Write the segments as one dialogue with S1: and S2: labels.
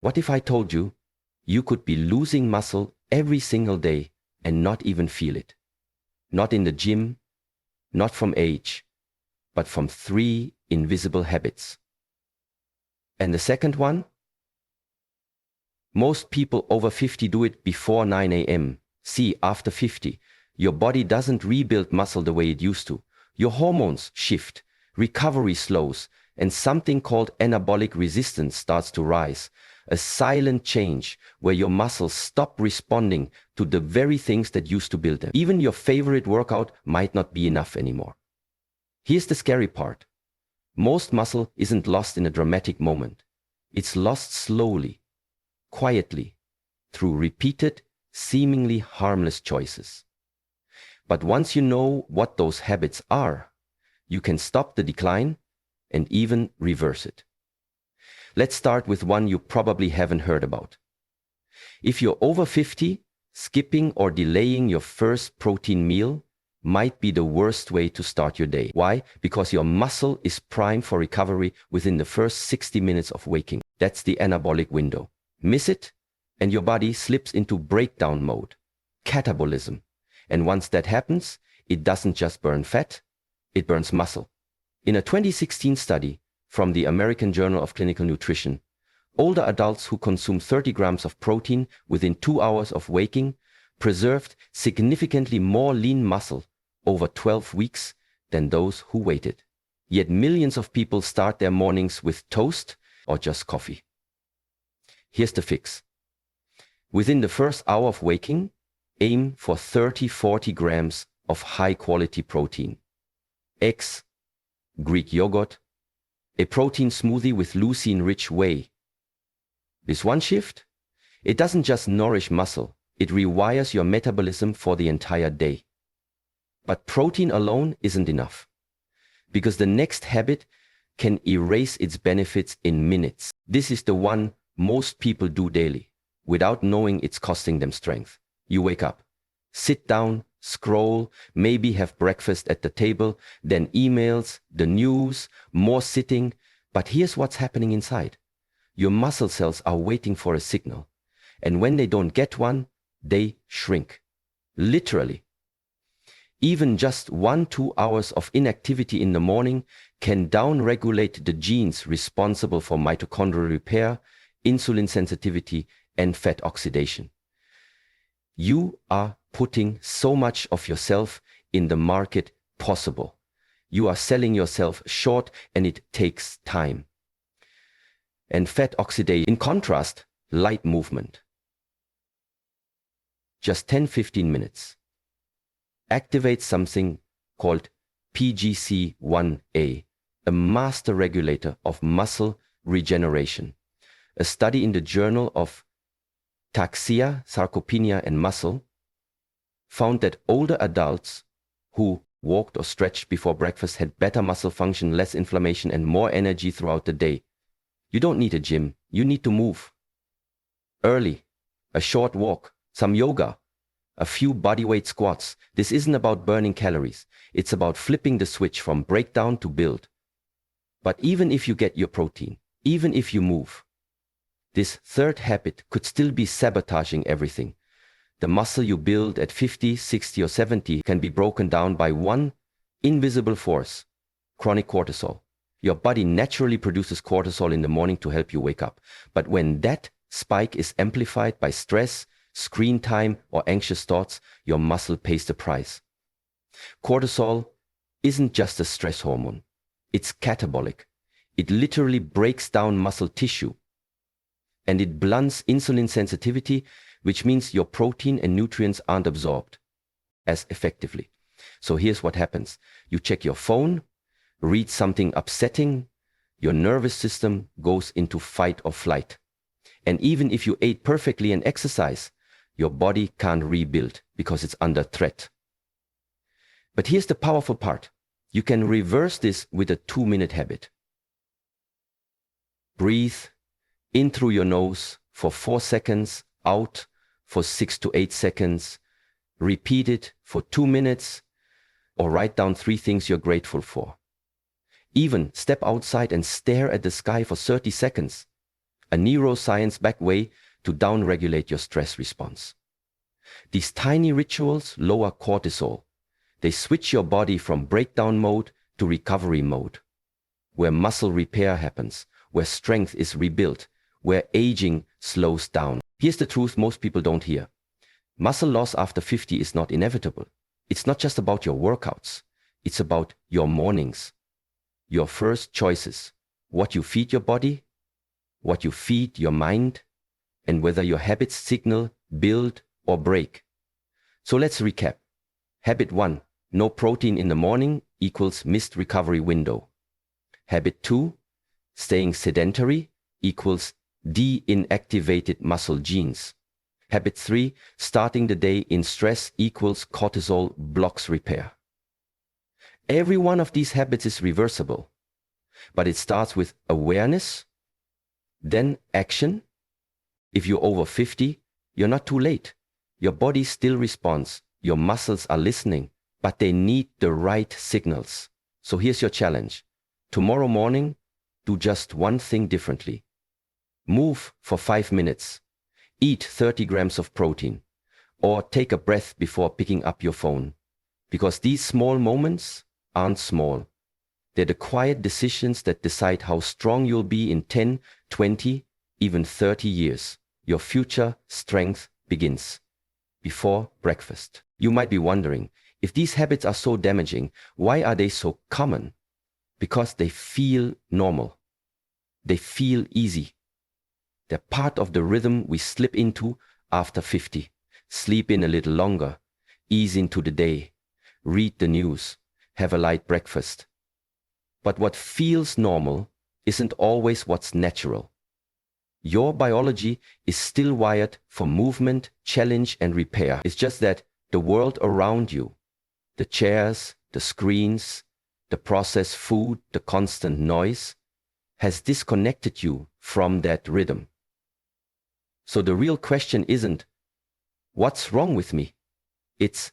S1: What if I told you you could be losing muscle every single day and not even feel it? Not in the gym, not from age, but from 3 invisible habits. And the second one? Most people over 50 do it before 9 a.m. See, after 50, your body doesn't rebuild muscle the way it used to. Your hormones shift, recovery slows, and something called anabolic resistance starts to rise. A silent change where your muscles stop responding to the very things that used to build them. Even your favorite workout might not be enough anymore. Here's the scary part. Most muscle isn't lost in a dramatic moment. It's lost slowly, quietly, through repeated, seemingly harmless choices. But once you know what those habits are, you can stop the decline and even reverse it. Let's start with one you probably haven't heard about. If you're over 50, skipping or delaying your first protein meal might be the worst way to start your day. Why? Because your muscle is primed for recovery within the first 60 minutes of waking. That's the anabolic window. Miss it, and your body slips into breakdown mode, catabolism. And once that happens, it doesn't just burn fat, it burns muscle. In a 2016 study from the American Journal of Clinical Nutrition, older adults who consumed 30 grams of protein within 2 hours of waking preserved significantly more lean muscle over 12 weeks than those who waited. Yet millions of people start their mornings with toast or just coffee. Here's the fix. Within the first hour of waking, aim for 30-40 grams of high-quality protein. Eggs, Greek yogurt, a protein smoothie with leucine-rich whey. This one shift, it doesn't just nourish muscle, it rewires your metabolism for the entire day. But protein alone isn't enough, because the next habit can erase its benefits in minutes. This is the one most people do daily, without knowing it's costing them strength. You wake up, sit down, scroll, maybe have breakfast at the table, then emails, the news, more sitting. But here's what's happening inside. Your muscle cells are waiting for a signal. And when they don't get one, they shrink. Literally. Even just 1-2 hours of inactivity in the morning can downregulate the genes responsible for mitochondrial repair, insulin sensitivity, and fat oxidation. You are putting so much of yourself in the market possible. You are selling yourself short, and it takes time. And fat oxidation, in contrast, light movement. Just 10-15 minutes. Activate something called PGC1A, a master regulator of muscle regeneration. A study in the Journal of Ataxia, Sarcopenia, and Muscle found that older adults who walked or stretched before breakfast had better muscle function, less inflammation, and more energy throughout the day. You don't need a gym, you need to move. Early, a short walk, some yoga, a few bodyweight squats. This isn't about burning calories, it's about flipping the switch from breakdown to build. But even if you get your protein, even if you move, this third habit could still be sabotaging everything. The muscle you build at 50, 60, or 70 can be broken down by one invisible force, chronic cortisol. Your body naturally produces cortisol in the morning to help you wake up. But when that spike is amplified by stress, screen time, or anxious thoughts, your muscle pays the price. Cortisol isn't just a stress hormone. It's catabolic. It literally breaks down muscle tissue. And it blunts insulin sensitivity, which means your protein and nutrients aren't absorbed as effectively. So here's what happens. You check your phone, read something upsetting, your nervous system goes into fight or flight. And even if you ate perfectly and exercise, your body can't rebuild because it's under threat. But here's the powerful part. You can reverse this with a 2-minute habit. Breathe in through your nose for 4 seconds, out for 6 to 8 seconds. Repeat it for 2 minutes, or write down 3 things you're grateful for. Even step outside and stare at the sky for 30 seconds. a neuroscience-backed way to downregulate your stress response. These tiny rituals lower cortisol. They switch your body from breakdown mode to recovery mode, where muscle repair happens, where strength is rebuilt, where aging slows down. Here's the truth most people don't hear. Muscle loss after 50 is not inevitable. It's not just about your workouts. It's about your mornings, your first choices, what you feed your body, what you feed your mind, and whether your habits signal, build, or break. So let's recap. Habit 1, no protein in the morning equals missed recovery window. Habit 2, staying sedentary equals de-inactivated muscle genes. Habit 3, starting the day in stress equals cortisol blocks repair. Every one of these habits is reversible, but it starts with awareness, then action. If you're over 50, you're not too late. Your body still responds. Your muscles are listening, but they need the right signals. So here's your challenge. Tomorrow morning, do just one thing differently. Move for 5 minutes. Eat 30 grams of protein. Or take a breath before picking up your phone. Because these small moments aren't small. They're the quiet decisions that decide how strong you'll be in 10, 20, even 30 years. Your future strength begins before breakfast. You might be wondering, if these habits are so damaging, why are they so common? Because they feel normal. They feel easy. They're part of the rhythm we slip into after 50. Sleep in a little longer, ease into the day, read the news, have a light breakfast. But what feels normal isn't always what's natural. Your biology is still wired for movement, challenge, and repair. It's just that the world around you, the chairs, the screens, the processed food, the constant noise, has disconnected you from that rhythm. So the real question isn't, what's wrong with me? It's,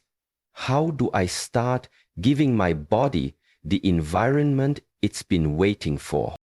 S1: how do I start giving my body the environment it's been waiting for?